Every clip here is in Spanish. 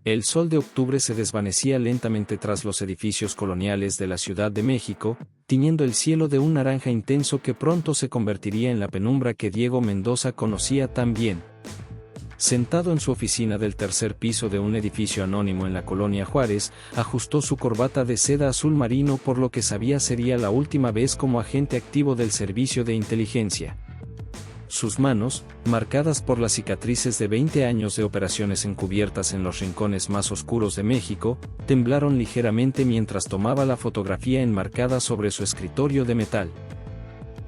El sol de octubre se desvanecía lentamente tras los edificios coloniales de la Ciudad de México, tiñendo el cielo de un naranja intenso que pronto se convertiría en la penumbra que Diego Mendoza conocía tan bien. Sentado en su oficina del tercer piso de un edificio anónimo en la colonia Juárez, ajustó su corbata de seda azul marino por lo que sabía sería la última vez como agente activo del servicio de inteligencia. Sus manos, marcadas por las cicatrices de 20 años de operaciones encubiertas en los rincones más oscuros de México, temblaron ligeramente mientras tomaba la fotografía enmarcada sobre su escritorio de metal.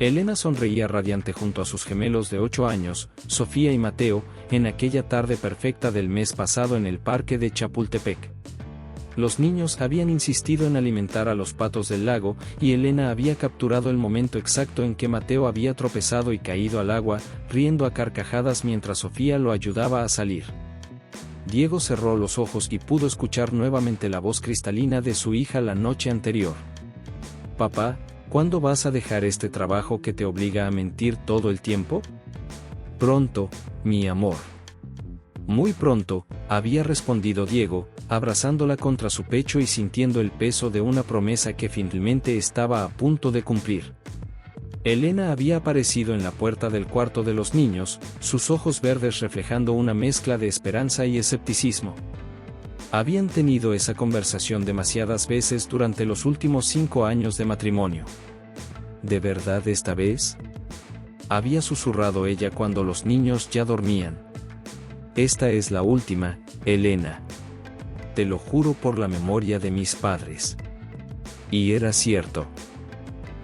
Elena sonreía radiante junto a sus gemelos de 8 años, Sofía y Mateo, en aquella tarde perfecta del mes pasado en el parque de Chapultepec. Los niños habían insistido en alimentar a los patos del lago, y Elena había capturado el momento exacto en que Mateo había tropezado y caído al agua, riendo a carcajadas mientras Sofía lo ayudaba a salir. Diego cerró los ojos y pudo escuchar nuevamente la voz cristalina de su hija la noche anterior. «Papá, ¿cuándo vas a dejar este trabajo que te obliga a mentir todo el tiempo?» «Pronto, mi amor». «Muy pronto», había respondido Diego, abrazándola contra su pecho y sintiendo el peso de una promesa que finalmente estaba a punto de cumplir. Elena había aparecido en la puerta del cuarto de los niños, sus ojos verdes reflejando una mezcla de esperanza y escepticismo. Habían tenido esa conversación demasiadas veces durante los últimos 5 años de matrimonio. ¿De verdad esta vez?, había susurrado ella cuando los niños ya dormían. «Esta es la última, Elena. Te lo juro por la memoria de mis padres». Y era cierto.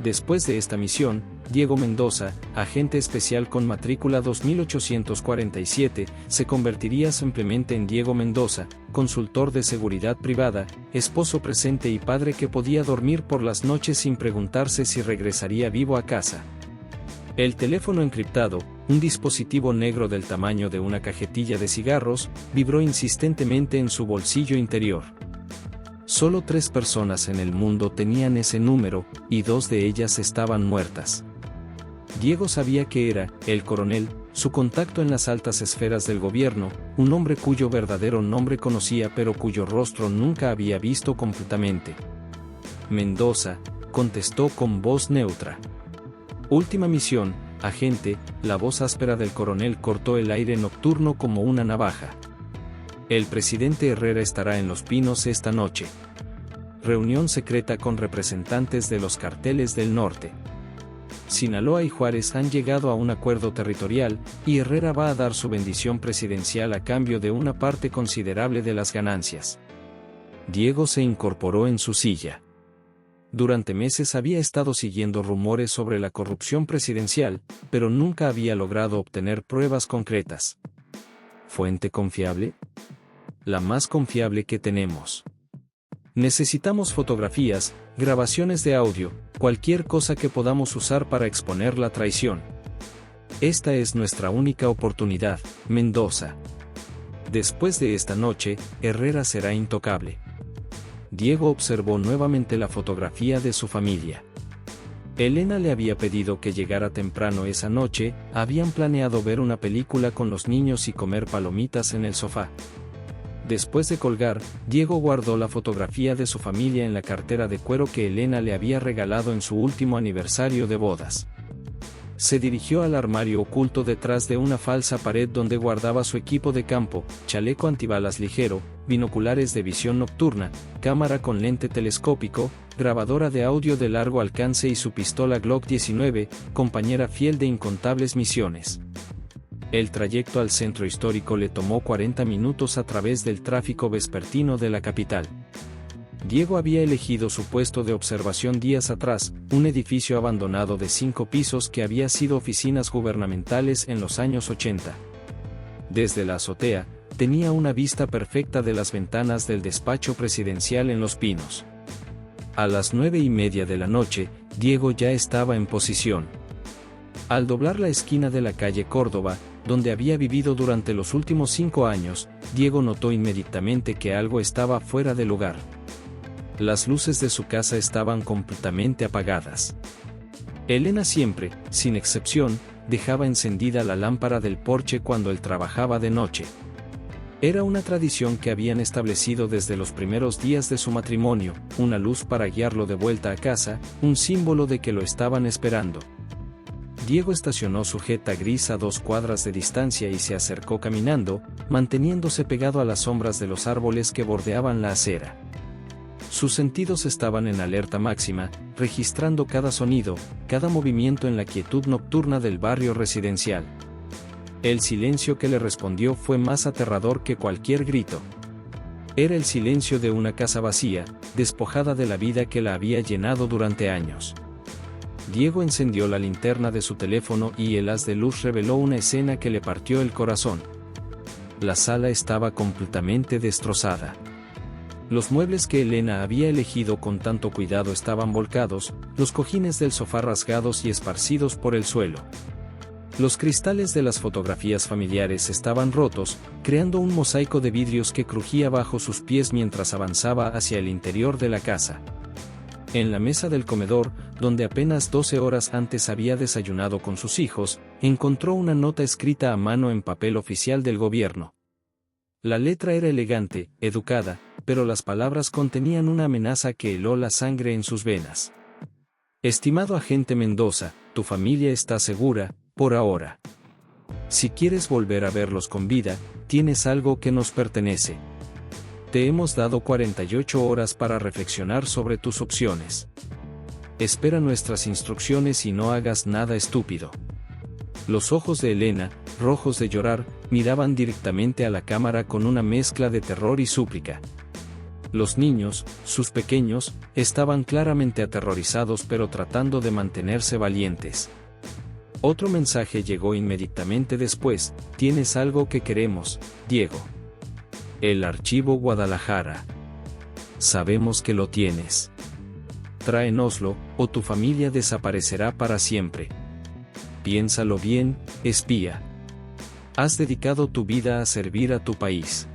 Después de esta misión, Diego Mendoza, agente especial con matrícula 2847, se convertiría simplemente en Diego Mendoza, consultor de seguridad privada, esposo presente y padre que podía dormir por las noches sin preguntarse si regresaría vivo a casa. El teléfono encriptado, un dispositivo negro del tamaño de una cajetilla de cigarros, vibró insistentemente en su bolsillo interior. Solo 3 personas en el mundo tenían ese número, y 2 de ellas estaban muertas. Diego sabía que era, el coronel, su contacto en las altas esferas del gobierno, un hombre cuyo verdadero nombre conocía pero cuyo rostro nunca había visto completamente. «Mendoza», contestó con voz neutra. «Última misión, agente», la voz áspera del coronel cortó el aire nocturno como una navaja. «El presidente Herrera estará en Los Pinos esta noche. Reunión secreta con representantes de los carteles del norte. Sinaloa y Juárez han llegado a un acuerdo territorial, y Herrera va a dar su bendición presidencial a cambio de una parte considerable de las ganancias». Diego se incorporó en su silla. Durante meses había estado siguiendo rumores sobre la corrupción presidencial, pero nunca había logrado obtener pruebas concretas. ¿Fuente confiable? La más confiable que tenemos. Necesitamos fotografías, grabaciones de audio, cualquier cosa que podamos usar para exponer la traición. Esta es nuestra única oportunidad, Mendoza. Después de esta noche, Herrera será intocable. Diego observó nuevamente la fotografía de su familia. Elena le había pedido que llegara temprano esa noche, habían planeado ver una película con los niños y comer palomitas en el sofá. Después de colgar, Diego guardó la fotografía de su familia en la cartera de cuero que Elena le había regalado en su último aniversario de bodas. Se dirigió al armario oculto detrás de una falsa pared donde guardaba su equipo de campo, chaleco antibalas ligero, binoculares de visión nocturna, cámara con lente telescópico, grabadora de audio de largo alcance y su pistola Glock 19, compañera fiel de incontables misiones. El trayecto al centro histórico le tomó 40 minutos a través del tráfico vespertino de la capital. Diego había elegido su puesto de observación días atrás, un edificio abandonado de 5 pisos que había sido oficinas gubernamentales en los años 80. Desde la azotea, tenía una vista perfecta de las ventanas del despacho presidencial en Los Pinos. A las 9:30 de la noche, Diego ya estaba en posición. Al doblar la esquina de la calle Córdoba, donde había vivido durante los últimos 5 años, Diego notó inmediatamente que algo estaba fuera de lugar. Las luces de su casa estaban completamente apagadas. Elena siempre, sin excepción, dejaba encendida la lámpara del porche cuando él trabajaba de noche. Era una tradición que habían establecido desde los primeros días de su matrimonio, una luz para guiarlo de vuelta a casa, un símbolo de que lo estaban esperando. Diego estacionó su Jetta gris a 2 cuadras de distancia y se acercó caminando, manteniéndose pegado a las sombras de los árboles que bordeaban la acera. Sus sentidos estaban en alerta máxima, registrando cada sonido, cada movimiento en la quietud nocturna del barrio residencial. El silencio que le respondió fue más aterrador que cualquier grito. Era el silencio de una casa vacía, despojada de la vida que la había llenado durante años. Diego encendió la linterna de su teléfono y el haz de luz reveló una escena que le partió el corazón. La sala estaba completamente destrozada. Los muebles que Elena había elegido con tanto cuidado estaban volcados, los cojines del sofá rasgados y esparcidos por el suelo. Los cristales de las fotografías familiares estaban rotos, creando un mosaico de vidrios que crujía bajo sus pies mientras avanzaba hacia el interior de la casa. En la mesa del comedor, donde apenas 12 horas antes había desayunado con sus hijos, encontró una nota escrita a mano en papel oficial del gobierno. La letra era elegante, educada, pero las palabras contenían una amenaza que heló la sangre en sus venas. Estimado agente Mendoza, tu familia está segura, por ahora. Si quieres volver a verlos con vida, tienes algo que nos pertenece. Te hemos dado 48 horas para reflexionar sobre tus opciones. Espera nuestras instrucciones y no hagas nada estúpido. Los ojos de Elena, rojos de llorar, miraban directamente a la cámara con una mezcla de terror y súplica. Los niños, sus pequeños, estaban claramente aterrorizados pero tratando de mantenerse valientes. Otro mensaje llegó inmediatamente después: tienes algo que queremos, Diego. El archivo Guadalajara. Sabemos que lo tienes. Tráenoslo, o tu familia desaparecerá para siempre. Piénsalo bien, espía. Has dedicado tu vida a servir a tu país.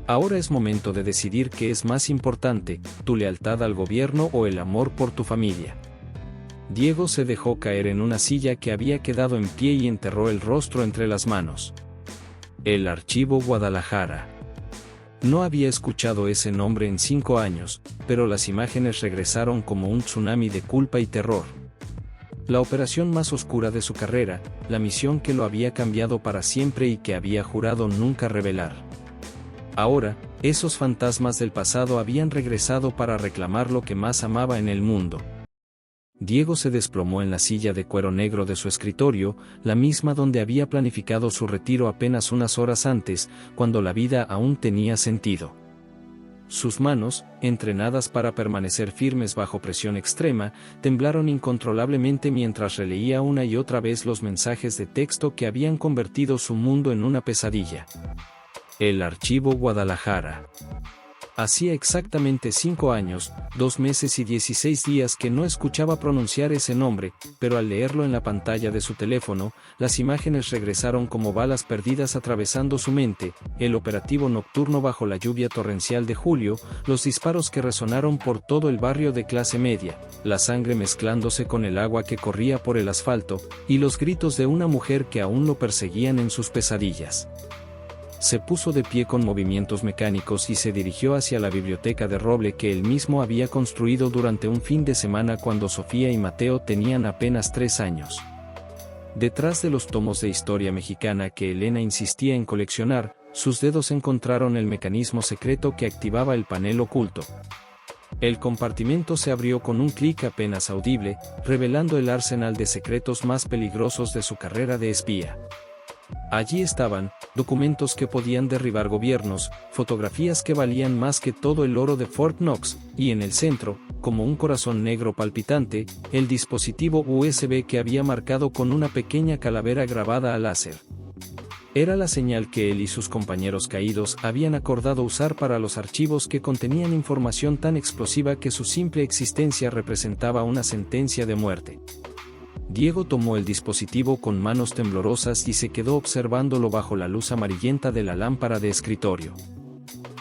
Ahora es momento de decidir qué es más importante, tu lealtad al gobierno o el amor por tu familia. Diego se dejó caer en una silla que había quedado en pie y enterró el rostro entre las manos. El archivo Guadalajara. No había escuchado ese nombre en 5 años, pero las imágenes regresaron como un tsunami de culpa y terror. La operación más oscura de su carrera, la misión que lo había cambiado para siempre y que había jurado nunca revelar. Ahora, esos fantasmas del pasado habían regresado para reclamar lo que más amaba en el mundo. Diego se desplomó en la silla de cuero negro de su escritorio, la misma donde había planificado su retiro apenas unas horas antes, cuando la vida aún tenía sentido. Sus manos, entrenadas para permanecer firmes bajo presión extrema, temblaron incontrolablemente mientras releía una y otra vez los mensajes de texto que habían convertido su mundo en una pesadilla. El archivo Guadalajara. Hacía exactamente 5 años, 2 meses y 16 días que no escuchaba pronunciar ese nombre, pero al leerlo en la pantalla de su teléfono, las imágenes regresaron como balas perdidas atravesando su mente: el operativo nocturno bajo la lluvia torrencial de julio, los disparos que resonaron por todo el barrio de clase media, la sangre mezclándose con el agua que corría por el asfalto, y los gritos de una mujer que aún lo perseguían en sus pesadillas. Se puso de pie con movimientos mecánicos y se dirigió hacia la biblioteca de roble que él mismo había construido durante un fin de semana cuando Sofía y Mateo tenían apenas 3 años. Detrás de los tomos de historia mexicana que Elena insistía en coleccionar, sus dedos encontraron el mecanismo secreto que activaba el panel oculto. El compartimento se abrió con un clic apenas audible, revelando el arsenal de secretos más peligrosos de su carrera de espía. Allí estaban, documentos que podían derribar gobiernos, fotografías que valían más que todo el oro de Fort Knox, y en el centro, como un corazón negro palpitante, el dispositivo USB que había marcado con una pequeña calavera grabada a láser. Era la señal que él y sus compañeros caídos habían acordado usar para los archivos que contenían información tan explosiva que su simple existencia representaba una sentencia de muerte. Diego tomó el dispositivo con manos temblorosas y se quedó observándolo bajo la luz amarillenta de la lámpara de escritorio.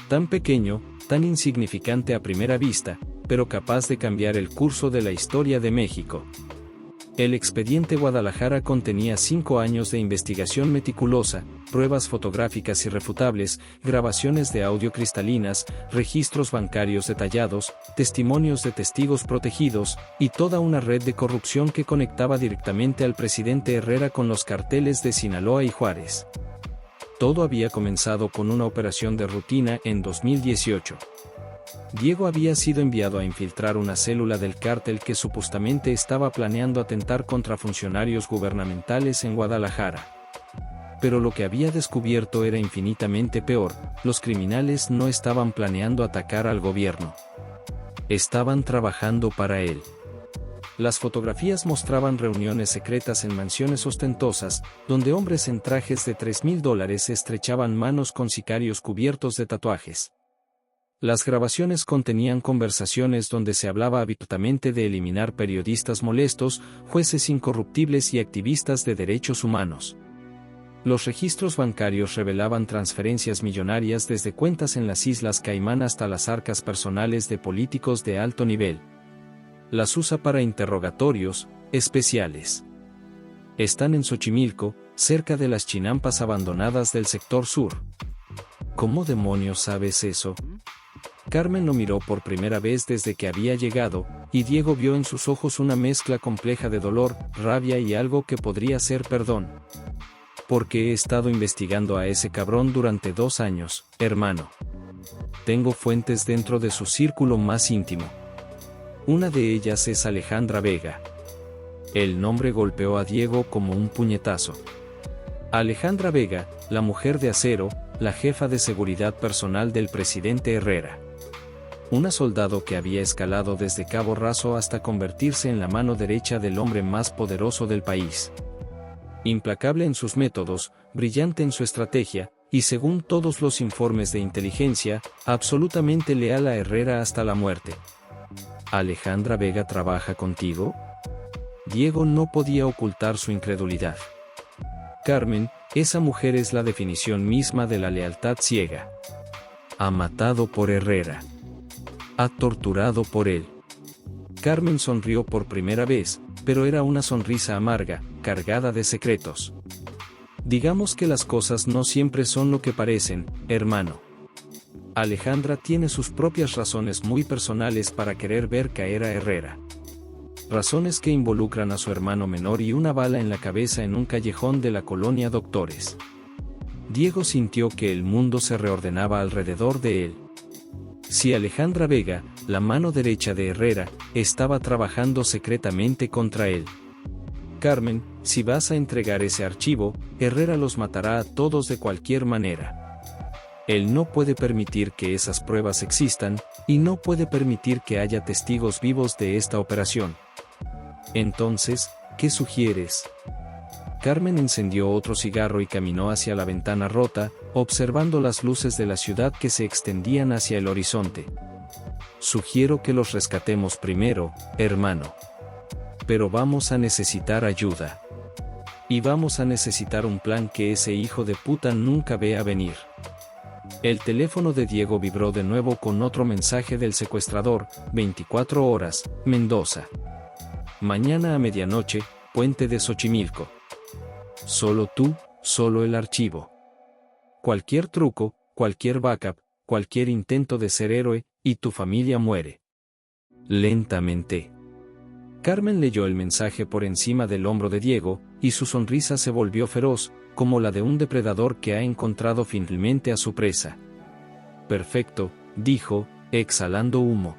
Tan pequeño, tan insignificante a primera vista, pero capaz de cambiar el curso de la historia de México. El expediente Guadalajara contenía 5 años de investigación meticulosa, pruebas fotográficas irrefutables, grabaciones de audio cristalinas, registros bancarios detallados, testimonios de testigos protegidos, y toda una red de corrupción que conectaba directamente al presidente Herrera con los carteles de Sinaloa y Juárez. Todo había comenzado con una operación de rutina en 2018. Diego había sido enviado a infiltrar una célula del cártel que supuestamente estaba planeando atentar contra funcionarios gubernamentales en Guadalajara. Pero lo que había descubierto era infinitamente peor: los criminales no estaban planeando atacar al gobierno. Estaban trabajando para él. Las fotografías mostraban reuniones secretas en mansiones ostentosas, donde hombres en trajes de $3,000 estrechaban manos con sicarios cubiertos de tatuajes. Las grabaciones contenían conversaciones donde se hablaba abiertamente de eliminar periodistas molestos, jueces incorruptibles y activistas de derechos humanos. Los registros bancarios revelaban transferencias millonarias desde cuentas en las Islas Caimán hasta las arcas personales de políticos de alto nivel. Las usa para interrogatorios especiales. Están en Xochimilco, cerca de las chinampas abandonadas del sector sur. ¿Cómo demonios sabes eso? Carmen lo miró por primera vez desde que había llegado, y Diego vio en sus ojos una mezcla compleja de dolor, rabia y algo que podría ser perdón. Porque he estado investigando a ese cabrón durante 2 años, hermano. Tengo fuentes dentro de su círculo más íntimo. Una de ellas es Alejandra Vega. El nombre golpeó a Diego como un puñetazo. Alejandra Vega, la mujer de acero, la jefa de seguridad personal del presidente Herrera. Una soldado que había escalado desde Cabo Raso hasta convertirse en la mano derecha del hombre más poderoso del país. Implacable en sus métodos, brillante en su estrategia, y según todos los informes de inteligencia, absolutamente leal a Herrera hasta la muerte. ¿Alejandra Vega trabaja contigo? Diego no podía ocultar su incredulidad. Carmen, esa mujer es la definición misma de la lealtad ciega. Ha matado por Herrera. Ha torturado por él. Carmen sonrió por primera vez, pero era una sonrisa amarga, cargada de secretos. Digamos que las cosas no siempre son lo que parecen, hermano. Alejandra tiene sus propias razones muy personales para querer ver caer a Herrera. Razones que involucran a su hermano menor y una bala en la cabeza en un callejón de la colonia Doctores. Diego sintió que el mundo se reordenaba alrededor de él. Si Alejandra Vega, la mano derecha de Herrera, estaba trabajando secretamente contra él. Carmen, si vas a entregar ese archivo, Herrera los matará a todos de cualquier manera. Él no puede permitir que esas pruebas existan, y no puede permitir que haya testigos vivos de esta operación. Entonces, ¿qué sugieres? Carmen encendió otro cigarro y caminó hacia la ventana rota, observando las luces de la ciudad que se extendían hacia el horizonte. Sugiero que los rescatemos primero, hermano. Pero vamos a necesitar ayuda. Y vamos a necesitar un plan que ese hijo de puta nunca vea venir. El teléfono de Diego vibró de nuevo con otro mensaje del secuestrador: 24 horas, Mendoza. Mañana a medianoche, Puente de Xochimilco. Solo tú, solo el archivo. Cualquier truco, cualquier backup, cualquier intento de ser héroe, y tu familia muere. Lentamente. Carmen leyó el mensaje por encima del hombro de Diego, y su sonrisa se volvió feroz, como la de un depredador que ha encontrado finalmente a su presa. Perfecto, dijo, exhalando humo.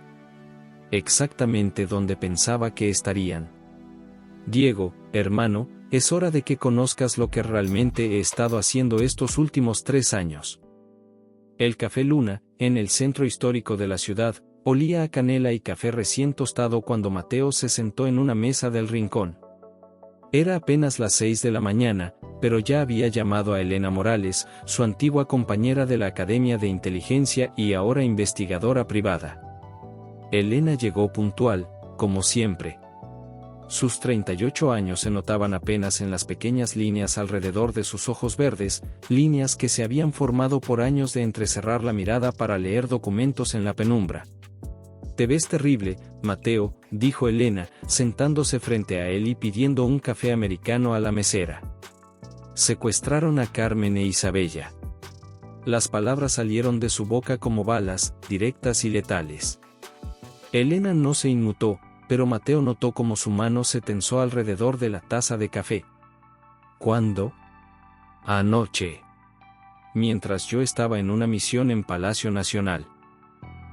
Exactamente donde pensaba que estarían. Diego, hermano, es hora de que conozcas lo que realmente he estado haciendo estos últimos 3 años. El Café Luna, en el centro histórico de la ciudad, olía a canela y café recién tostado cuando Mateo se sentó en una mesa del rincón. Era apenas las 6 de la mañana, pero ya había llamado a Elena Morales, su antigua compañera de la Academia de Inteligencia y ahora investigadora privada. Elena llegó puntual, como siempre. Sus 38 años se notaban apenas en las pequeñas líneas alrededor de sus ojos verdes, líneas que se habían formado por años de entrecerrar la mirada para leer documentos en la penumbra. Te ves terrible, Mateo, dijo Elena, sentándose frente a él y pidiendo un café americano a la mesera. Secuestraron a Carmen e Isabella. Las palabras salieron de su boca como balas, directas y letales. Elena no se inmutó, pero Mateo notó cómo su mano se tensó alrededor de la taza de café. ¿Cuándo? Anoche. Mientras yo estaba en una misión en Palacio Nacional.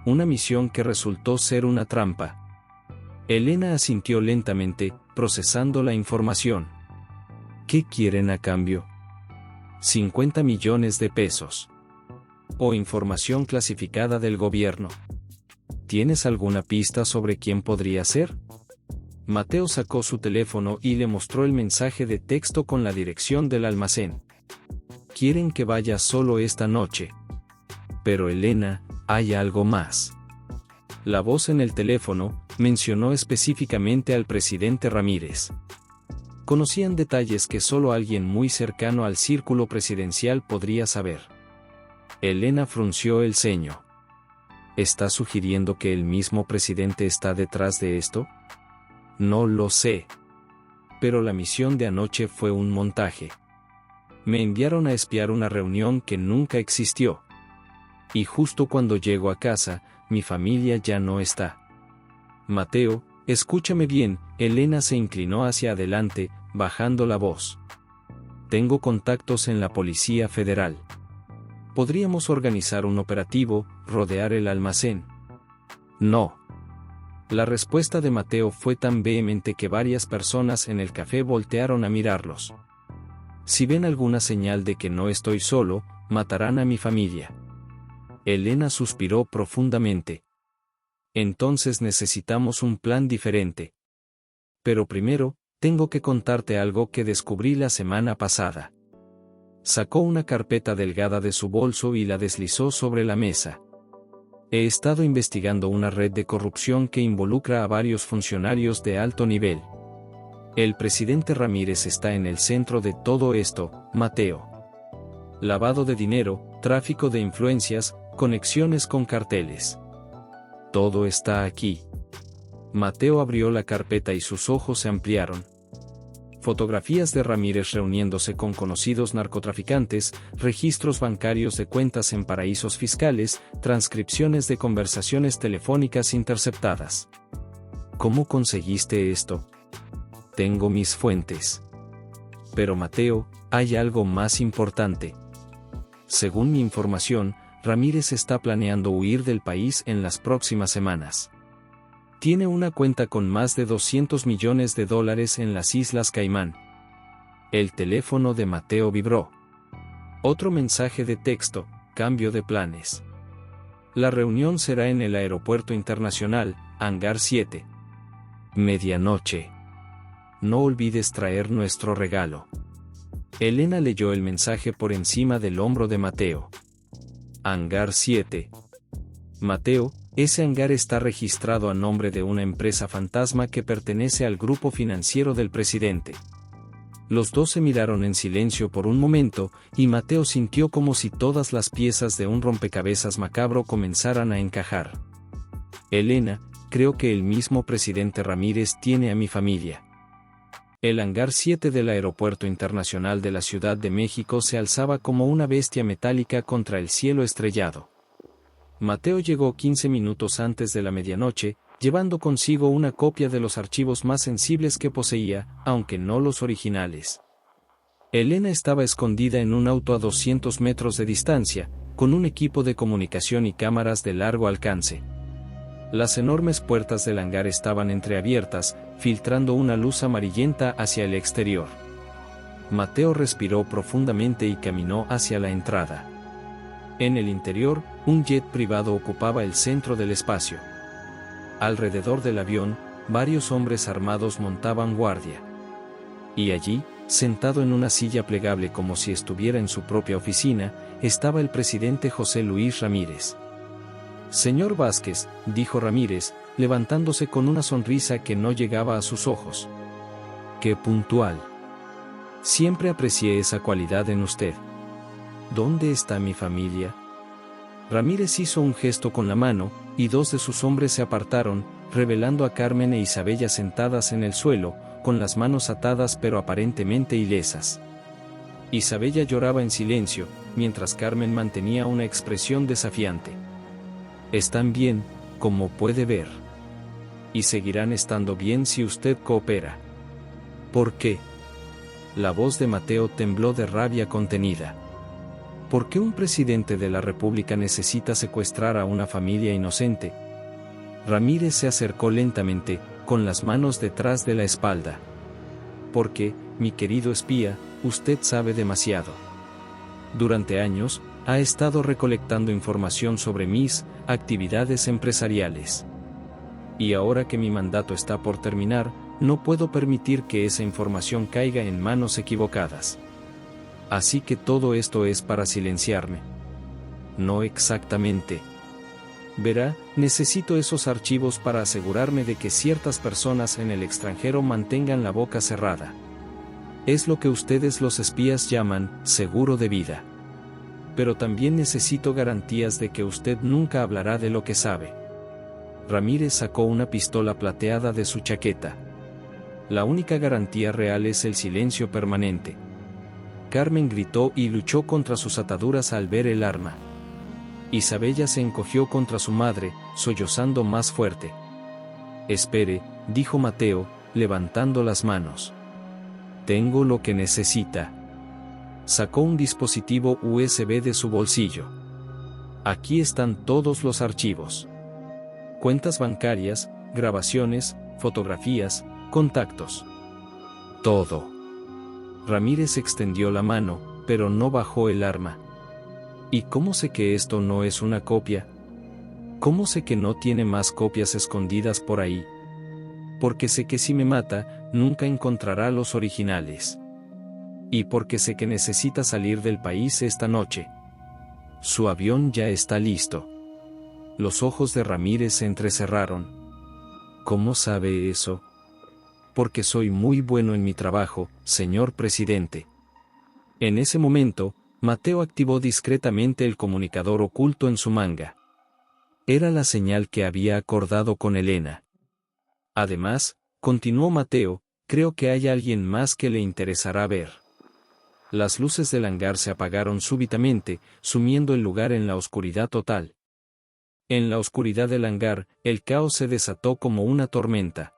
Una misión que resultó ser una trampa. Elena asintió lentamente, procesando la información. ¿Qué quieren a cambio? 50 millones de pesos. O información clasificada del gobierno. ¿Tienes alguna pista sobre quién podría ser? Mateo sacó su teléfono y le mostró el mensaje de texto con la dirección del almacén. Quieren que vaya solo esta noche. Pero Elena, hay algo más. La voz en el teléfono mencionó específicamente al presidente Ramírez. Conocían detalles que solo alguien muy cercano al círculo presidencial podría saber. Elena frunció el ceño. ¿Está sugiriendo que el mismo presidente está detrás de esto? No lo sé. Pero la misión de anoche fue un montaje. Me enviaron a espiar una reunión que nunca existió. Y justo cuando llego a casa, mi familia ya no está. Mateo, escúchame bien, Elena se inclinó hacia adelante, bajando la voz. Tengo contactos en la Policía Federal. Podríamos organizar un operativo, rodear el almacén. No. La respuesta de Mateo fue tan vehemente que varias personas en el café voltearon a mirarlos. Si ven alguna señal de que no estoy solo, matarán a mi familia. Elena suspiró profundamente. Entonces necesitamos un plan diferente. Pero primero, tengo que contarte algo que descubrí la semana pasada. Sacó una carpeta delgada de su bolso y la deslizó sobre la mesa. He estado investigando una red de corrupción que involucra a varios funcionarios de alto nivel. El presidente Ramírez está en el centro de todo esto, Mateo. Lavado de dinero, tráfico de influencias, conexiones con carteles. Todo está aquí. Mateo abrió la carpeta y sus ojos se ampliaron. Fotografías de Ramírez reuniéndose con conocidos narcotraficantes, registros bancarios de cuentas en paraísos fiscales, transcripciones de conversaciones telefónicas interceptadas. ¿Cómo conseguiste esto? Tengo mis fuentes. Pero Mateo, hay algo más importante. Según mi información, Ramírez está planeando huir del país en las próximas semanas. Tiene una cuenta con más de $200 millones en las Islas Caimán. El teléfono de Mateo vibró. Otro mensaje de texto, cambio de planes. La reunión será en el Aeropuerto Internacional, Hangar 7. Medianoche. No olvides traer nuestro regalo. Elena leyó el mensaje por encima del hombro de Mateo. Hangar 7. Mateo, ese hangar está registrado a nombre de una empresa fantasma que pertenece al grupo financiero del presidente. Los dos se miraron en silencio por un momento, y Mateo sintió como si todas las piezas de un rompecabezas macabro comenzaran a encajar. Elena, creo que el mismo presidente Ramírez tiene a mi familia. El Hangar 7 del Aeropuerto Internacional de la Ciudad de México se alzaba como una bestia metálica contra el cielo estrellado. Mateo llegó 15 minutos antes de la medianoche, llevando consigo una copia de los archivos más sensibles que poseía, aunque no los originales. Elena estaba escondida en un auto a 200 metros de distancia, con un equipo de comunicación y cámaras de largo alcance. Las enormes puertas del hangar estaban entreabiertas, filtrando una luz amarillenta hacia el exterior. Mateo respiró profundamente y caminó hacia la entrada. En el interior, un jet privado ocupaba el centro del espacio. Alrededor del avión, varios hombres armados montaban guardia. Y allí, sentado en una silla plegable como si estuviera en su propia oficina, estaba el presidente José Luis Ramírez. Señor Vázquez, dijo Ramírez, levantándose con una sonrisa que no llegaba a sus ojos. ¡Qué puntual! Siempre aprecié esa cualidad en usted. ¿Dónde está mi familia? Ramírez hizo un gesto con la mano, y 2 de sus hombres se apartaron, revelando a Carmen e Isabella sentadas en el suelo, con las manos atadas pero aparentemente ilesas. Isabella lloraba en silencio, mientras Carmen mantenía una expresión desafiante. Están bien, como puede ver. Y seguirán estando bien si usted coopera. ¿Por qué? La voz de Mateo tembló de rabia contenida. ¿Por qué un presidente de la República necesita secuestrar a una familia inocente? Ramírez se acercó lentamente, con las manos detrás de la espalda. Porque, mi querido espía, usted sabe demasiado. Durante años, ha estado recolectando información sobre mis actividades empresariales. Y ahora que mi mandato está por terminar, no puedo permitir que esa información caiga en manos equivocadas. Así que todo esto es para silenciarme. No exactamente. Verá, necesito esos archivos para asegurarme de que ciertas personas en el extranjero mantengan la boca cerrada. Es lo que ustedes los espías llaman seguro de vida. Pero también necesito garantías de que usted nunca hablará de lo que sabe. Ramírez sacó una pistola plateada de su chaqueta. La única garantía real es el silencio permanente. Carmen gritó y luchó contra sus ataduras al ver el arma. Isabella se encogió contra su madre, sollozando más fuerte. Espere, dijo Mateo, levantando las manos. Tengo lo que necesita. Sacó un dispositivo USB de su bolsillo. Aquí están todos los archivos. Cuentas bancarias, grabaciones, fotografías, contactos. Todo. Ramírez extendió la mano, pero no bajó el arma. ¿Y cómo sé que esto no es una copia? ¿Cómo sé que no tiene más copias escondidas por ahí? Porque sé que si me mata, nunca encontrará los originales. Y porque sé que necesita salir del país esta noche. Su avión ya está listo. Los ojos de Ramírez se entrecerraron. ¿Cómo sabe eso? Porque soy muy bueno en mi trabajo, señor presidente. En ese momento, Mateo activó discretamente el comunicador oculto en su manga. Era la señal que había acordado con Elena. Además, continuó Mateo, creo que hay alguien más que le interesará ver. Las luces del hangar se apagaron súbitamente, sumiendo el lugar en la oscuridad total. En la oscuridad del hangar, el caos se desató como una tormenta.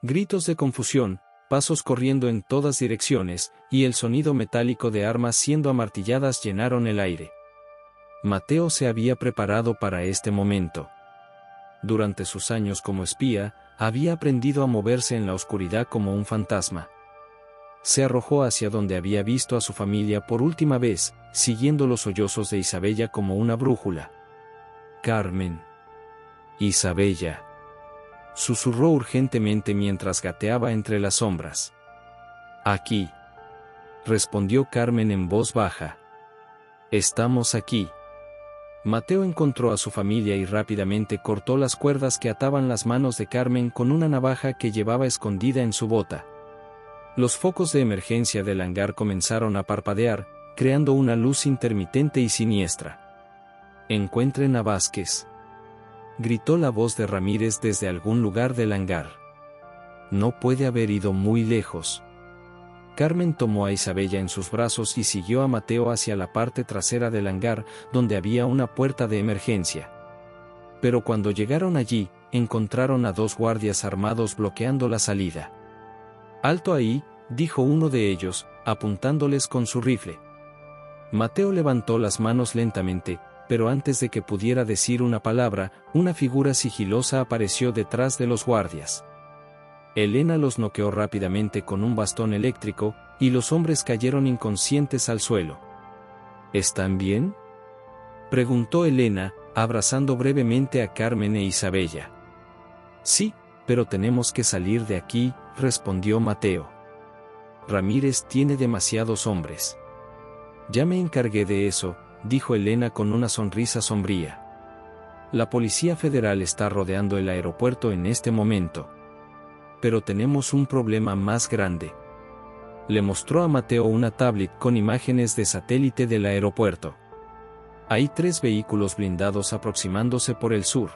Gritos de confusión, pasos corriendo en todas direcciones, y el sonido metálico de armas siendo amartilladas llenaron el aire. Mateo se había preparado para este momento. Durante sus años como espía, había aprendido a moverse en la oscuridad como un fantasma. Se arrojó hacia donde había visto a su familia por última vez, siguiendo los sollozos de Isabella como una brújula. Carmen. Isabella. Susurró urgentemente mientras gateaba entre las sombras. Aquí. Respondió Carmen en voz baja. Estamos aquí. Mateo encontró a su familia y rápidamente cortó las cuerdas que ataban las manos de Carmen con una navaja que llevaba escondida en su bota. Los focos de emergencia del hangar comenzaron a parpadear, creando una luz intermitente y siniestra. Encuentren a Vázquez. Gritó la voz de Ramírez desde algún lugar del hangar. No puede haber ido muy lejos. Carmen tomó a Isabella en sus brazos y siguió a Mateo hacia la parte trasera del hangar, donde había una puerta de emergencia. Pero cuando llegaron allí, encontraron a 2 guardias armados bloqueando la salida. «Alto ahí», dijo uno de ellos, apuntándoles con su rifle. Mateo levantó las manos lentamente, pero antes de que pudiera decir una palabra, una figura sigilosa apareció detrás de los guardias. Elena los noqueó rápidamente con un bastón eléctrico, y los hombres cayeron inconscientes al suelo. ¿Están bien?, preguntó Elena, abrazando brevemente a Carmen e Isabella. Sí, pero tenemos que salir de aquí, respondió Mateo. Ramírez tiene demasiados hombres. Ya me encargué de eso, dijo Elena con una sonrisa sombría. La Policía Federal está rodeando el aeropuerto en este momento. Pero tenemos un problema más grande. Le mostró a Mateo una tablet con imágenes de satélite del aeropuerto. Hay 3 vehículos blindados aproximándose por el sur.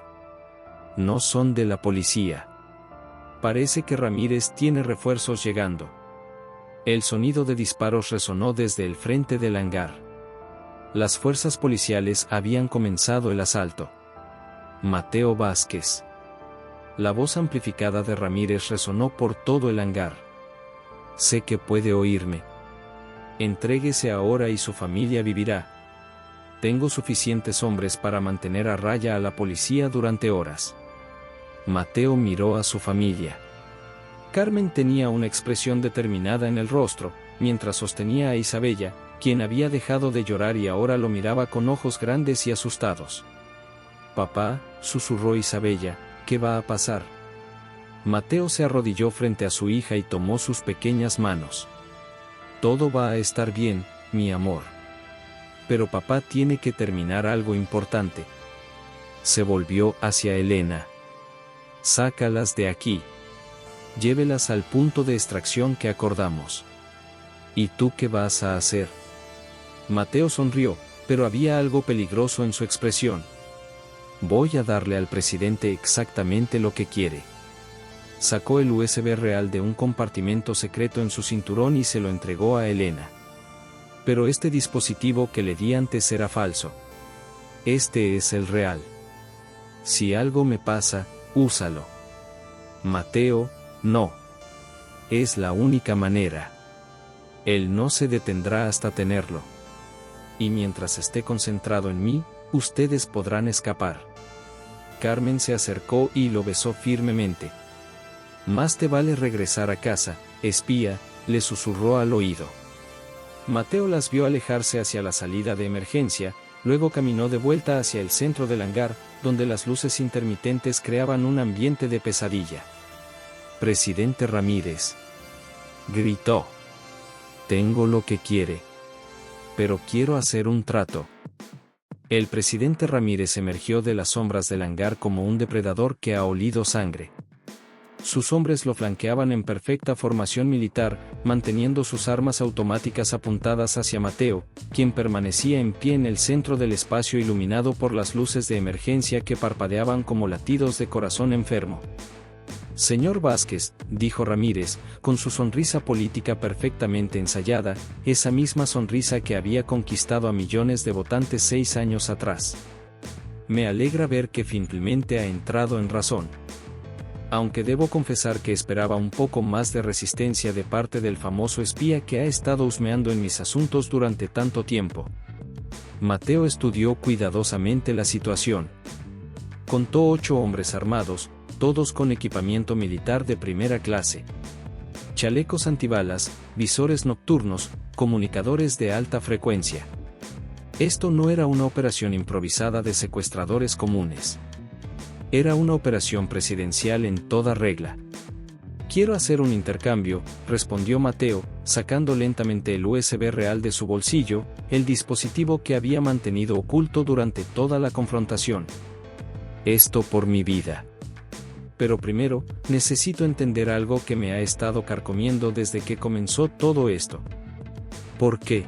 No son de la policía. Parece que Ramírez tiene refuerzos llegando. El sonido de disparos resonó desde el frente del hangar. Las fuerzas policiales habían comenzado el asalto. Mateo Vázquez. La voz amplificada de Ramírez resonó por todo el hangar. Sé que puede oírme. Entréguese ahora y su familia vivirá. Tengo suficientes hombres para mantener a raya a la policía durante horas. Mateo miró a su familia. Carmen tenía una expresión determinada en el rostro, mientras sostenía a Isabella, quien había dejado de llorar y ahora lo miraba con ojos grandes y asustados. Papá, susurró Isabella, ¿qué va a pasar? Mateo se arrodilló frente a su hija y tomó sus pequeñas manos. Todo va a estar bien, mi amor. Pero papá tiene que terminar algo importante. Se volvió hacia Elena. Sácalas de aquí. Llévelas al punto de extracción que acordamos. ¿Y tú qué vas a hacer? Mateo sonrió, pero había algo peligroso en su expresión. Voy a darle al presidente exactamente lo que quiere. Sacó el USB real de un compartimento secreto en su cinturón y se lo entregó a Elena. Pero este dispositivo que le di antes era falso. Este es el real. Si algo me pasa, úsalo. Mateo, no. Es la única manera. Él no se detendrá hasta tenerlo. Y mientras esté concentrado en mí, ustedes podrán escapar. Carmen se acercó y lo besó firmemente. Más te vale regresar a casa, espía, le susurró al oído. Mateo las vio alejarse hacia la salida de emergencia, luego caminó de vuelta hacia el centro del hangar, donde las luces intermitentes creaban un ambiente de pesadilla. Presidente Ramírez. Gritó. Tengo lo que quiere. Pero quiero hacer un trato. El presidente Ramírez emergió de las sombras del hangar como un depredador que ha olido sangre. Sus hombres lo flanqueaban en perfecta formación militar, manteniendo sus armas automáticas apuntadas hacia Mateo, quien permanecía en pie en el centro del espacio iluminado por las luces de emergencia que parpadeaban como latidos de corazón enfermo. Señor Vázquez, dijo Ramírez, con su sonrisa política perfectamente ensayada, esa misma sonrisa que había conquistado a millones de votantes 6 años atrás. Me alegra ver que finalmente ha entrado en razón. Aunque debo confesar que esperaba un poco más de resistencia de parte del famoso espía que ha estado husmeando en mis asuntos durante tanto tiempo. Mateo estudió cuidadosamente la situación. Contó 8 hombres armados, todos con equipamiento militar de primera clase. Chalecos antibalas, visores nocturnos, comunicadores de alta frecuencia. Esto no era una operación improvisada de secuestradores comunes. Era una operación presidencial en toda regla. Quiero hacer un intercambio, respondió Mateo, sacando lentamente el USB real de su bolsillo, el dispositivo que había mantenido oculto durante toda la confrontación. Esto por mi vida. Pero primero, necesito entender algo que me ha estado carcomiendo desde que comenzó todo esto. ¿Por qué?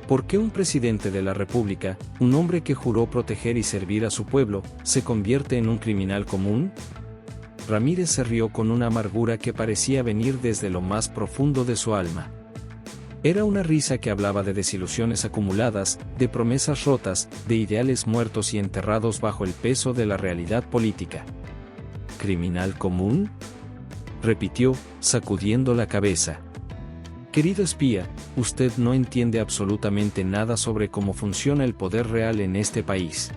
¿Por qué un presidente de la República, un hombre que juró proteger y servir a su pueblo, se convierte en un criminal común? Ramírez se rió con una amargura que parecía venir desde lo más profundo de su alma. Era una risa que hablaba de desilusiones acumuladas, de promesas rotas, de ideales muertos y enterrados bajo el peso de la realidad política. ¿Criminal común?, repitió, sacudiendo la cabeza. Querido espía, usted no entiende absolutamente nada sobre cómo funciona el poder real en este país.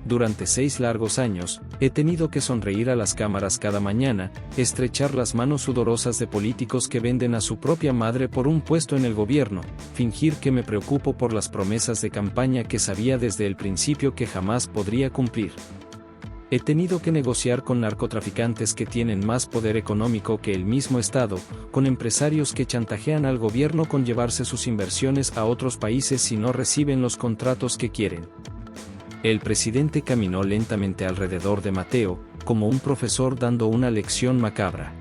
Durante 6 largos años, he tenido que sonreír a las cámaras cada mañana, estrechar las manos sudorosas de políticos que venden a su propia madre por un puesto en el gobierno, fingir que me preocupo por las promesas de campaña que sabía desde el principio que jamás podría cumplir. He tenido que negociar con narcotraficantes que tienen más poder económico que el mismo Estado, con empresarios que chantajean al gobierno con llevarse sus inversiones a otros países si no reciben los contratos que quieren. El presidente caminó lentamente alrededor de Mateo, como un profesor dando una lección macabra.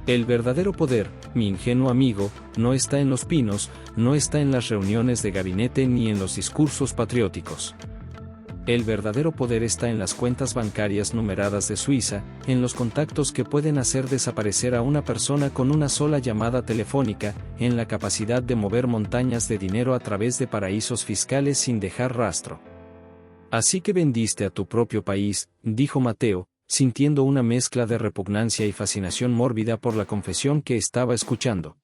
El verdadero poder, mi ingenuo amigo, no está en los pinos, no está en las reuniones de gabinete ni en los discursos patrióticos. El verdadero poder está en las cuentas bancarias numeradas de Suiza, en los contactos que pueden hacer desaparecer a una persona con una sola llamada telefónica, en la capacidad de mover montañas de dinero a través de paraísos fiscales sin dejar rastro. Así que vendiste a tu propio país, dijo Mateo, sintiendo una mezcla de repugnancia y fascinación mórbida por la confesión que estaba escuchando.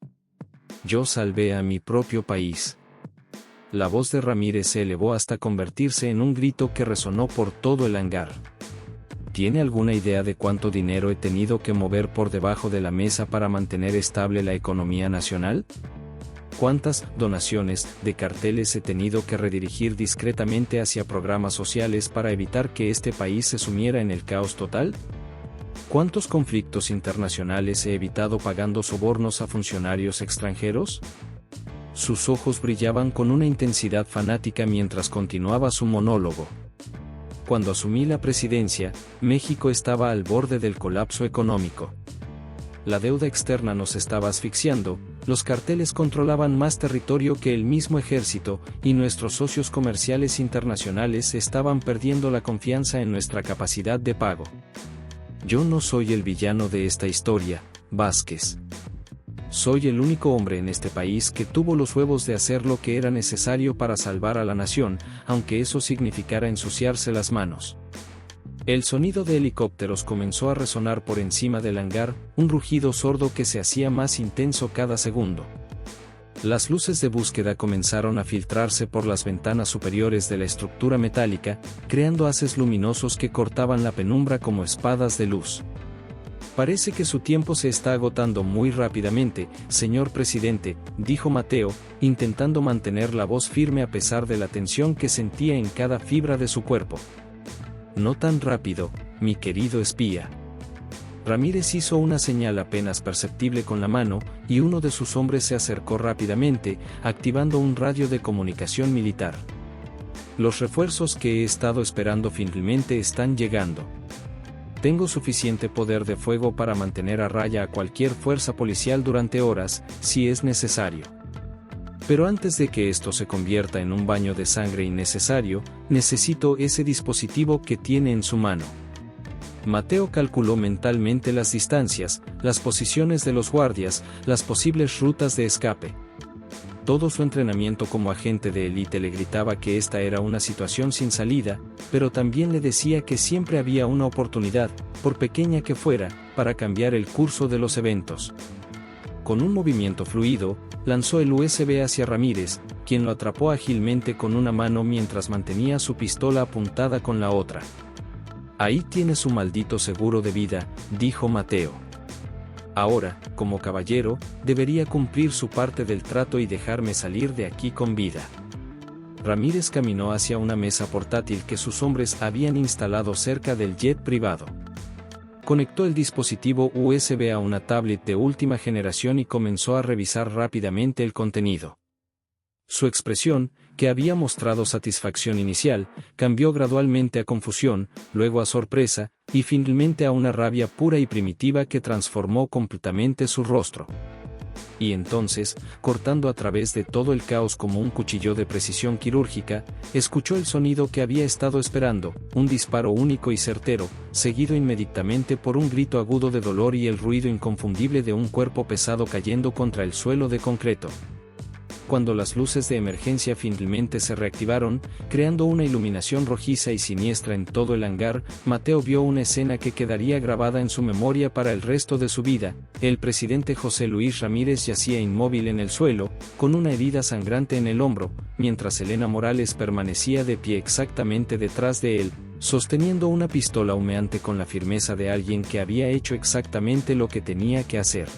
Yo salvé a mi propio país. La voz de Ramírez se elevó hasta convertirse en un grito que resonó por todo el hangar. ¿Tiene alguna idea de cuánto dinero he tenido que mover por debajo de la mesa para mantener estable la economía nacional? ¿Cuántas donaciones de carteles he tenido que redirigir discretamente hacia programas sociales para evitar que este país se sumiera en el caos total? ¿Cuántos conflictos internacionales he evitado pagando sobornos a funcionarios extranjeros? Sus ojos brillaban con una intensidad fanática mientras continuaba su monólogo. Cuando asumí la presidencia, México estaba al borde del colapso económico. La deuda externa nos estaba asfixiando, los carteles controlaban más territorio que el mismo ejército, y nuestros socios comerciales internacionales estaban perdiendo la confianza en nuestra capacidad de pago. Yo no soy el villano de esta historia, Vázquez. Soy el único hombre en este país que tuvo los huevos de hacer lo que era necesario para salvar a la nación, aunque eso significara ensuciarse las manos. El sonido de helicópteros comenzó a resonar por encima del hangar, un rugido sordo que se hacía más intenso cada segundo. Las luces de búsqueda comenzaron a filtrarse por las ventanas superiores de la estructura metálica, creando haces luminosos que cortaban la penumbra como espadas de luz. Parece que su tiempo se está agotando muy rápidamente, señor presidente, dijo Mateo, intentando mantener la voz firme a pesar de la tensión que sentía en cada fibra de su cuerpo. No tan rápido, mi querido espía. Ramírez hizo una señal apenas perceptible con la mano, y uno de sus hombres se acercó rápidamente, activando un radio de comunicación militar. Los refuerzos que he estado esperando finalmente están llegando. Tengo suficiente poder de fuego para mantener a raya a cualquier fuerza policial durante horas, si es necesario. Pero antes de que esto se convierta en un baño de sangre innecesario, necesito ese dispositivo que tiene en su mano. Mateo calculó mentalmente las distancias, las posiciones de los guardias, las posibles rutas de escape. Todo su entrenamiento como agente de élite le gritaba que esta era una situación sin salida, pero también le decía que siempre había una oportunidad, por pequeña que fuera, para cambiar el curso de los eventos. Con un movimiento fluido, lanzó el USB hacia Ramírez, quien lo atrapó ágilmente con una mano mientras mantenía su pistola apuntada con la otra. Ahí tiene su maldito seguro de vida, dijo Mateo. Ahora, como caballero, debería cumplir su parte del trato y dejarme salir de aquí con vida. Ramírez caminó hacia una mesa portátil que sus hombres habían instalado cerca del jet privado. Conectó el dispositivo USB a una tablet de última generación y comenzó a revisar rápidamente el contenido. Su expresión, que había mostrado satisfacción inicial, cambió gradualmente a confusión, luego a sorpresa, y finalmente a una rabia pura y primitiva que transformó completamente su rostro. Y entonces, cortando a través de todo el caos como un cuchillo de precisión quirúrgica, escuchó el sonido que había estado esperando, un disparo único y certero, seguido inmediatamente por un grito agudo de dolor y el ruido inconfundible de un cuerpo pesado cayendo contra el suelo de concreto. Cuando las luces de emergencia finalmente se reactivaron, creando una iluminación rojiza y siniestra en todo el hangar, Mateo vio una escena que quedaría grabada en su memoria para el resto de su vida. El presidente José Luis Ramírez yacía inmóvil en el suelo, con una herida sangrante en el hombro, mientras Elena Morales permanecía de pie exactamente detrás de él, sosteniendo una pistola humeante con la firmeza de alguien que había hecho exactamente lo que tenía que hacer.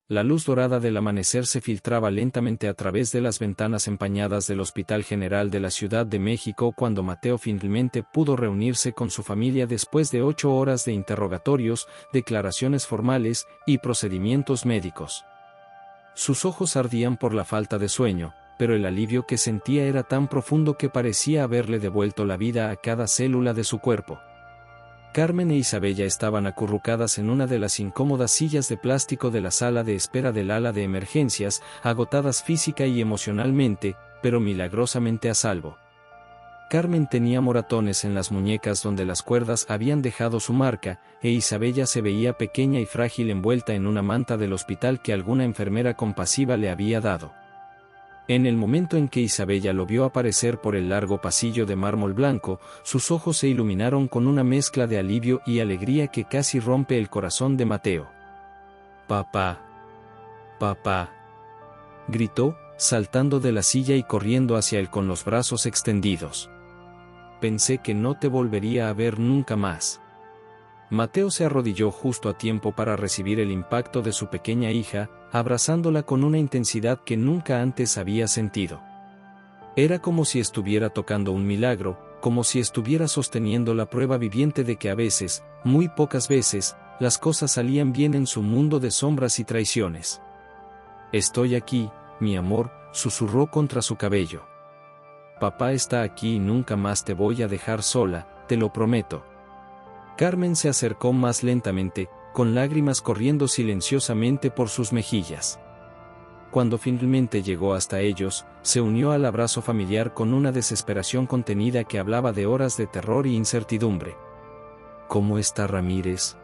La luz dorada del amanecer se filtraba lentamente a través de las ventanas empañadas del Hospital General de la Ciudad de México cuando Mateo finalmente pudo reunirse con su familia después de 8 horas de interrogatorios, declaraciones formales y procedimientos médicos. Sus ojos ardían por la falta de sueño, pero el alivio que sentía era tan profundo que parecía haberle devuelto la vida a cada célula de su cuerpo. Carmen e Isabella estaban acurrucadas en una de las incómodas sillas de plástico de la sala de espera del ala de emergencias, agotadas física y emocionalmente, pero milagrosamente a salvo. Carmen tenía moratones en las muñecas donde las cuerdas habían dejado su marca, e Isabella se veía pequeña y frágil envuelta en una manta del hospital que alguna enfermera compasiva le había dado. En el momento en que Isabella lo vio aparecer por el largo pasillo de mármol blanco, sus ojos se iluminaron con una mezcla de alivio y alegría que casi rompe el corazón de Mateo. «Papá. Papá», gritó, saltando de la silla y corriendo hacia él con los brazos extendidos. «Pensé que no te volvería a ver nunca más». Mateo se arrodilló justo a tiempo para recibir el impacto de su pequeña hija, abrazándola con una intensidad que nunca antes había sentido. Era como si estuviera tocando un milagro, como si estuviera sosteniendo la prueba viviente de que a veces, muy pocas veces, las cosas salían bien en su mundo de sombras y traiciones. «Estoy aquí, mi amor», susurró contra su cabello. «Papá está aquí y nunca más te voy a dejar sola, te lo prometo». Carmen se acercó más lentamente, con lágrimas corriendo silenciosamente por sus mejillas. Cuando finalmente llegó hasta ellos, se unió al abrazo familiar con una desesperación contenida que hablaba de horas de terror y incertidumbre. «¿Cómo está Ramírez?»,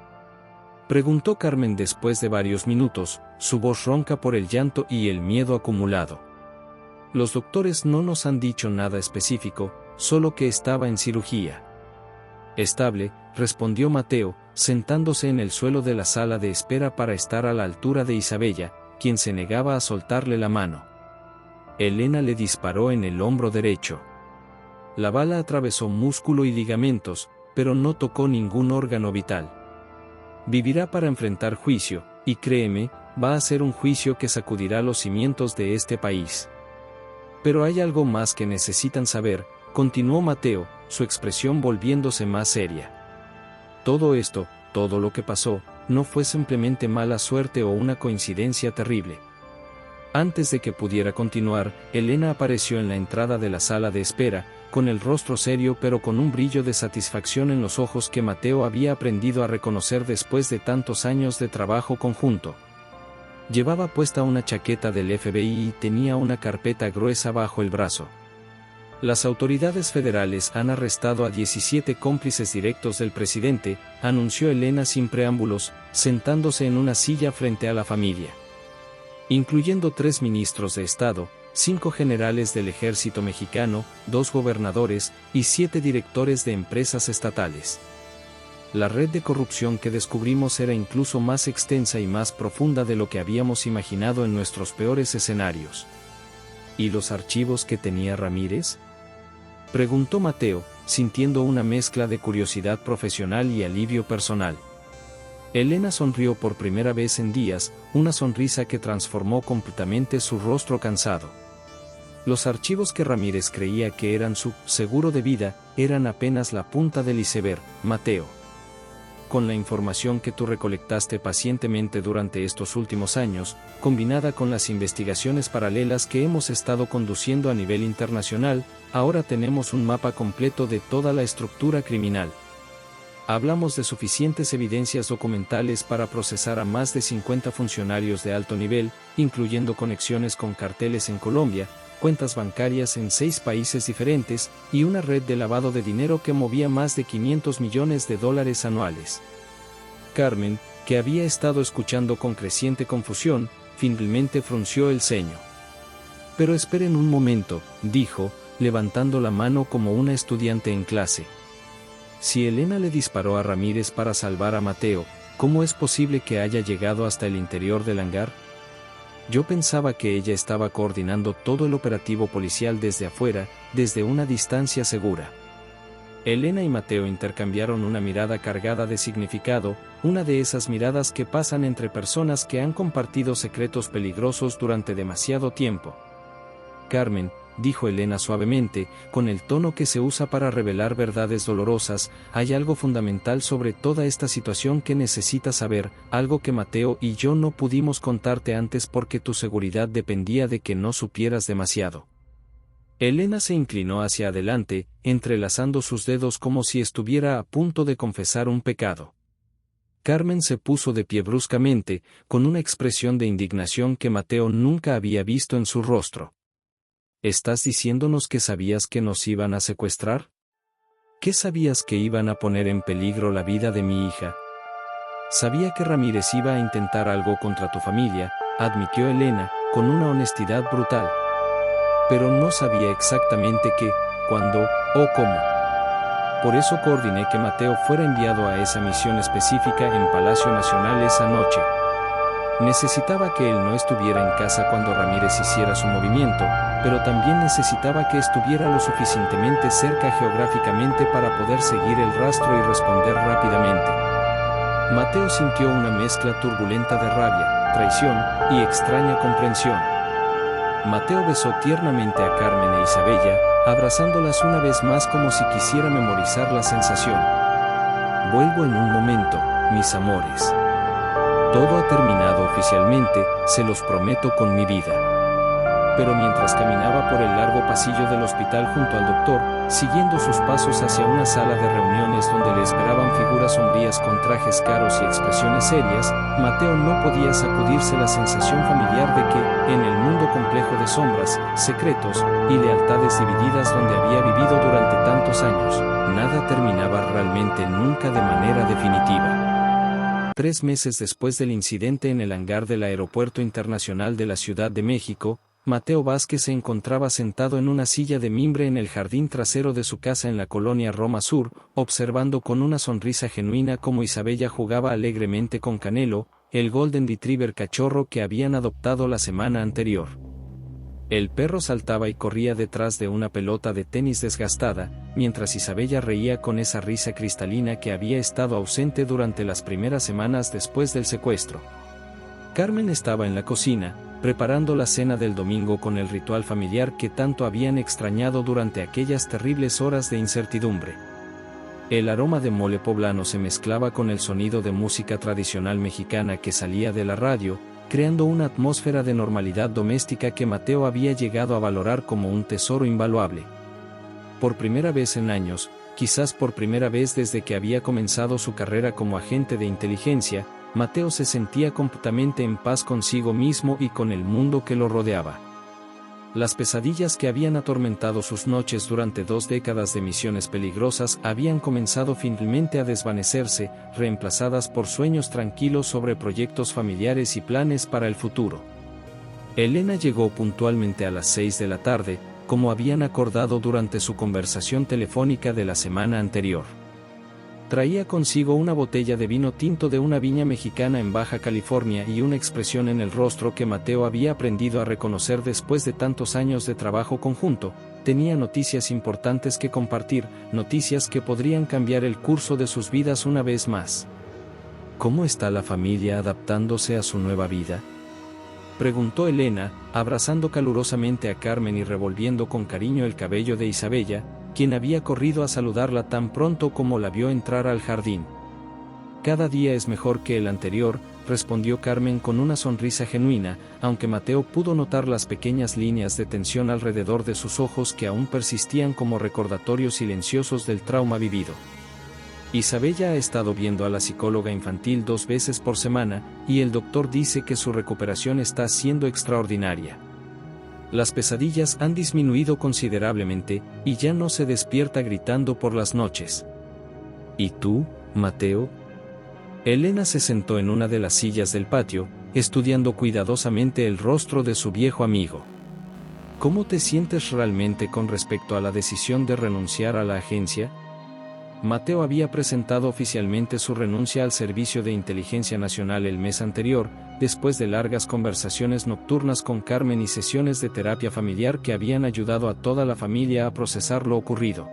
preguntó Carmen después de varios minutos, su voz ronca por el llanto y el miedo acumulado. «Los doctores no nos han dicho nada específico, solo que estaba en cirugía». «Estable», respondió Mateo, sentándose en el suelo de la sala de espera para estar a la altura de Isabella, quien se negaba a soltarle la mano. Elena le disparó en el hombro derecho. La bala atravesó músculo y ligamentos, pero no tocó ningún órgano vital. Vivirá para enfrentar juicio, y créeme, va a ser un juicio que sacudirá los cimientos de este país. Pero hay algo más que necesitan saber, continuó Mateo, su expresión volviéndose más seria. Todo esto, todo lo que pasó, no fue simplemente mala suerte o una coincidencia terrible. Antes de que pudiera continuar, Elena apareció en la entrada de la sala de espera, con el rostro serio pero con un brillo de satisfacción en los ojos que Mateo había aprendido a reconocer después de tantos años de trabajo conjunto. Llevaba puesta una chaqueta del FBI y tenía una carpeta gruesa bajo el brazo. «Las autoridades federales han arrestado a 17 cómplices directos del presidente», anunció Elena sin preámbulos, sentándose en una silla frente a la familia. «Incluyendo 3 ministros de Estado, 5 generales del ejército mexicano, 2 gobernadores y 7 directores de empresas estatales. La red de corrupción que descubrimos era incluso más extensa y más profunda de lo que habíamos imaginado en nuestros peores escenarios». «¿Y los archivos que tenía Ramírez?», preguntó Mateo, sintiendo una mezcla de curiosidad profesional y alivio personal. Elena sonrió por primera vez en días, una sonrisa que transformó completamente su rostro cansado. Los archivos que Ramírez creía que eran su seguro de vida, eran apenas la punta del iceberg, Mateo. Con la información que tú recolectaste pacientemente durante estos últimos años, combinada con las investigaciones paralelas que hemos estado conduciendo a nivel internacional, ahora tenemos un mapa completo de toda la estructura criminal. Hablamos de suficientes evidencias documentales para procesar a más de 50 funcionarios de alto nivel, incluyendo conexiones con carteles en Colombia, cuentas bancarias en 6 países diferentes, y una red de lavado de dinero que movía más de $500 millones anuales. Carmen, que había estado escuchando con creciente confusión, finalmente frunció el ceño. «Pero esperen un momento», dijo, levantando la mano como una estudiante en clase. «Si Elena le disparó a Ramírez para salvar a Mateo, ¿cómo es posible que haya llegado hasta el interior del hangar? Yo pensaba que ella estaba coordinando todo el operativo policial desde afuera, desde una distancia segura». Elena y Mateo intercambiaron una mirada cargada de significado, una de esas miradas que pasan entre personas que han compartido secretos peligrosos durante demasiado tiempo. «Carmen», dijo Elena suavemente, con el tono que se usa para revelar verdades dolorosas, «hay algo fundamental sobre toda esta situación que necesitas saber, algo que Mateo y yo no pudimos contarte antes porque tu seguridad dependía de que no supieras demasiado». Elena se inclinó hacia adelante, entrelazando sus dedos como si estuviera a punto de confesar un pecado. Carmen se puso de pie bruscamente, con una expresión de indignación que Mateo nunca había visto en su rostro. ¿Estás diciéndonos que sabías que nos iban a secuestrar? ¿Qué sabías que iban a poner en peligro la vida de mi hija? Sabía que Ramírez iba a intentar algo contra tu familia, admitió Elena, con una honestidad brutal. Pero no sabía exactamente qué, cuándo o cómo. Por eso coordiné que Mateo fuera enviado a esa misión específica en Palacio Nacional esa noche. Necesitaba que él no estuviera en casa cuando Ramírez hiciera su movimiento, pero también necesitaba que estuviera lo suficientemente cerca geográficamente para poder seguir el rastro y responder rápidamente. Mateo sintió una mezcla turbulenta de rabia, traición y extraña comprensión. Mateo besó tiernamente a Carmen e Isabella, abrazándolas una vez más como si quisiera memorizar la sensación. Vuelvo en un momento, mis amores. Todo ha terminado oficialmente, se los prometo con mi vida. Pero mientras caminaba por el largo pasillo del hospital junto al doctor, siguiendo sus pasos hacia una sala de reuniones donde le esperaban figuras sombrías con trajes caros y expresiones serias, Mateo no podía sacudirse la sensación familiar de que, en el mundo complejo de sombras, secretos y lealtades divididas donde había vivido durante tantos años, nada terminaba realmente nunca de manera definitiva. 3 meses después del incidente en el hangar del Aeropuerto Internacional de la Ciudad de México, Mateo Vázquez se encontraba sentado en una silla de mimbre en el jardín trasero de su casa en la colonia Roma Sur, observando con una sonrisa genuina cómo Isabella jugaba alegremente con Canelo, el Golden Retriever cachorro que habían adoptado la semana anterior. El perro saltaba y corría detrás de una pelota de tenis desgastada, mientras Isabella reía con esa risa cristalina que había estado ausente durante las primeras semanas después del secuestro. Carmen estaba en la cocina, preparando la cena del domingo con el ritual familiar que tanto habían extrañado durante aquellas terribles horas de incertidumbre. El aroma de mole poblano se mezclaba con el sonido de música tradicional mexicana que salía de la radio, creando una atmósfera de normalidad doméstica que Mateo había llegado a valorar como un tesoro invaluable. Por primera vez en años, quizás por primera vez desde que había comenzado su carrera como agente de inteligencia, Mateo se sentía completamente en paz consigo mismo y con el mundo que lo rodeaba. Las pesadillas que habían atormentado sus noches durante 2 décadas de misiones peligrosas habían comenzado finalmente a desvanecerse, reemplazadas por sueños tranquilos sobre proyectos familiares y planes para el futuro. Elena llegó puntualmente a las 6 de la tarde, como habían acordado durante su conversación telefónica de la semana anterior. Traía consigo una botella de vino tinto de una viña mexicana en Baja California y una expresión en el rostro que Mateo había aprendido a reconocer después de tantos años de trabajo conjunto. Tenía noticias importantes que compartir, noticias que podrían cambiar el curso de sus vidas una vez más. ¿Cómo está la familia adaptándose a su nueva vida?, preguntó Elena, abrazando calurosamente a Carmen y revolviendo con cariño el cabello de Isabella, quien había corrido a saludarla tan pronto como la vio entrar al jardín. Cada día es mejor que el anterior, respondió Carmen con una sonrisa genuina, aunque Mateo pudo notar las pequeñas líneas de tensión alrededor de sus ojos que aún persistían como recordatorios silenciosos del trauma vivido. Isabella ha estado viendo a la psicóloga infantil 2 veces por semana, y el doctor dice que su recuperación está siendo extraordinaria. Las pesadillas han disminuido considerablemente, y ya no se despierta gritando por las noches. ¿Y tú, Mateo? Elena se sentó en una de las sillas del patio, estudiando cuidadosamente el rostro de su viejo amigo. ¿Cómo te sientes realmente con respecto a la decisión de renunciar a la agencia? Mateo había presentado oficialmente su renuncia al Servicio de Inteligencia Nacional el mes anterior, después de largas conversaciones nocturnas con Carmen y sesiones de terapia familiar que habían ayudado a toda la familia a procesar lo ocurrido.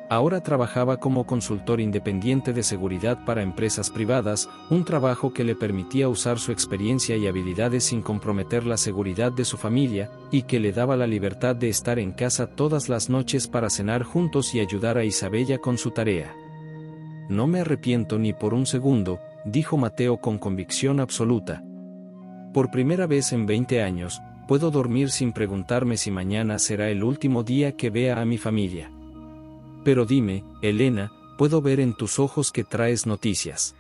Ahora trabajaba como consultor independiente de seguridad para empresas privadas, un trabajo que le permitía usar su experiencia y habilidades sin comprometer la seguridad de su familia, y que le daba la libertad de estar en casa todas las noches para cenar juntos y ayudar a Isabella con su tarea. No me arrepiento ni por un segundo, dijo Mateo con convicción absoluta. Por primera vez en 20 años, puedo dormir sin preguntarme si mañana será el último día que vea a mi familia. Pero dime, Elena, puedo ver en tus ojos que traes noticias.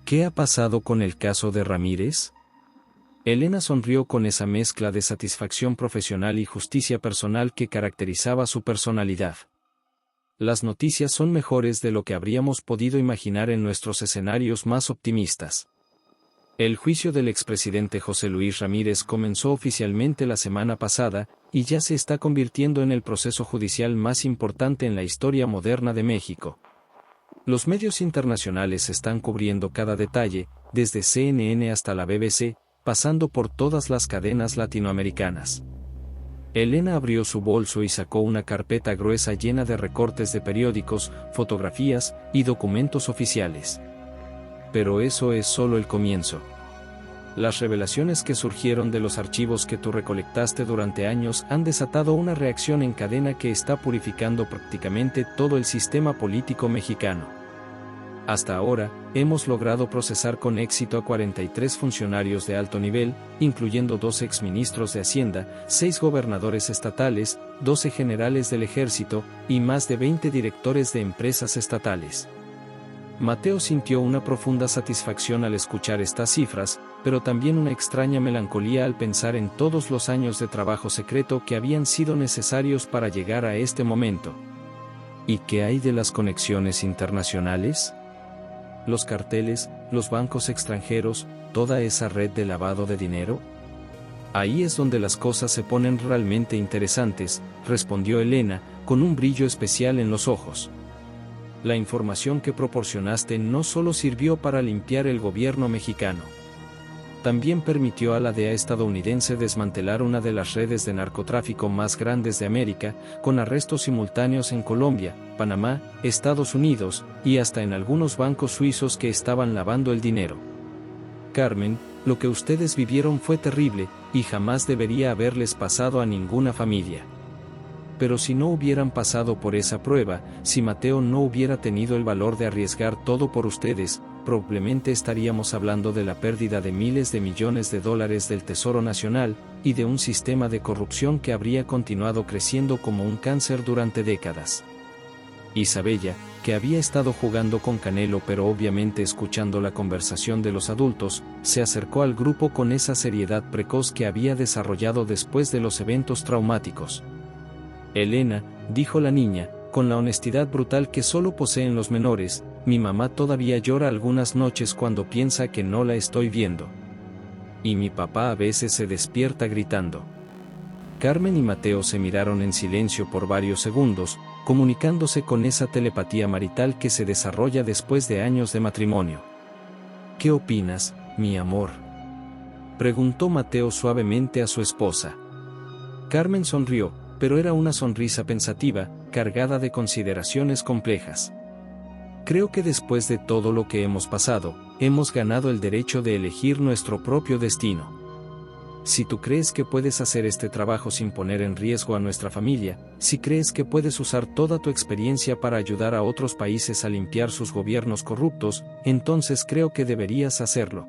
¿Qué ha pasado con el caso de Ramírez? Elena sonrió con esa mezcla de satisfacción profesional y justicia personal que caracterizaba su personalidad. Las noticias son mejores de lo que habríamos podido imaginar en nuestros escenarios más optimistas. El juicio del expresidente José Luis Ramírez comenzó oficialmente la semana pasada, y ya se está convirtiendo en el proceso judicial más importante en la historia moderna de México. Los medios internacionales están cubriendo cada detalle, desde CNN hasta la BBC, pasando por todas las cadenas latinoamericanas. Elena abrió su bolso y sacó una carpeta gruesa llena de recortes de periódicos, fotografías y documentos oficiales. Pero eso es solo el comienzo. Las revelaciones que surgieron de los archivos que tú recolectaste durante años han desatado una reacción en cadena que está purificando prácticamente todo el sistema político mexicano. Hasta ahora, hemos logrado procesar con éxito a 43 funcionarios de alto nivel, incluyendo 2 exministros de Hacienda, 6 gobernadores estatales, 12 generales del ejército, y más de 20 directores de empresas estatales. Mateo sintió una profunda satisfacción al escuchar estas cifras, pero también una extraña melancolía al pensar en todos los años de trabajo secreto que habían sido necesarios para llegar a este momento. ¿Y qué hay de las conexiones internacionales? ¿Los carteles, los bancos extranjeros, toda esa red de lavado de dinero? Ahí es donde las cosas se ponen realmente interesantes, respondió Elena, con un brillo especial en los ojos. La información que proporcionaste no solo sirvió para limpiar el gobierno mexicano. También permitió a la DEA estadounidense desmantelar una de las redes de narcotráfico más grandes de América, con arrestos simultáneos en Colombia, Panamá, Estados Unidos, y hasta en algunos bancos suizos que estaban lavando el dinero. Carmen, lo que ustedes vivieron fue terrible, y jamás debería haberles pasado a ninguna familia. Pero si no hubieran pasado por esa prueba, si Mateo no hubiera tenido el valor de arriesgar todo por ustedes, probablemente estaríamos hablando de la pérdida de miles de millones de dólares del Tesoro Nacional, y de un sistema de corrupción que habría continuado creciendo como un cáncer durante décadas. Isabella, que había estado jugando con Canelo pero obviamente escuchando la conversación de los adultos, se acercó al grupo con esa seriedad precoz que había desarrollado después de los eventos traumáticos. Elena, dijo la niña, con la honestidad brutal que solo poseen los menores, mi mamá todavía llora algunas noches cuando piensa que no la estoy viendo. Y mi papá a veces se despierta gritando. Carmen y Mateo se miraron en silencio por varios segundos, comunicándose con esa telepatía marital que se desarrolla después de años de matrimonio. ¿Qué opinas, mi amor?, preguntó Mateo suavemente a su esposa. Carmen sonrió, pero era una sonrisa pensativa, cargada de consideraciones complejas. Creo que después de todo lo que hemos pasado, hemos ganado el derecho de elegir nuestro propio destino. Si tú crees que puedes hacer este trabajo sin poner en riesgo a nuestra familia, si crees que puedes usar toda tu experiencia para ayudar a otros países a limpiar sus gobiernos corruptos, entonces creo que deberías hacerlo.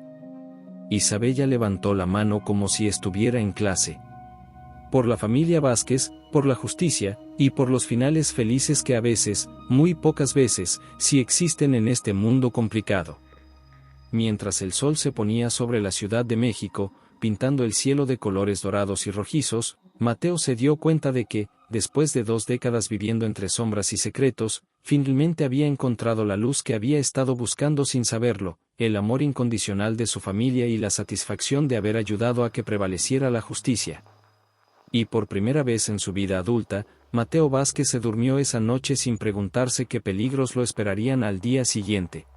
Isabella levantó la mano como si estuviera en clase. Por la familia Vázquez, por la justicia, y por los finales felices que a veces, muy pocas veces, sí existen en este mundo complicado. Mientras el sol se ponía sobre la Ciudad de México, pintando el cielo de colores dorados y rojizos, Mateo se dio cuenta de que, después de 2 décadas viviendo entre sombras y secretos, finalmente había encontrado la luz que había estado buscando sin saberlo, el amor incondicional de su familia y la satisfacción de haber ayudado a que prevaleciera la justicia. Y por primera vez en su vida adulta, Mateo Vázquez se durmió esa noche sin preguntarse qué peligros lo esperarían al día siguiente.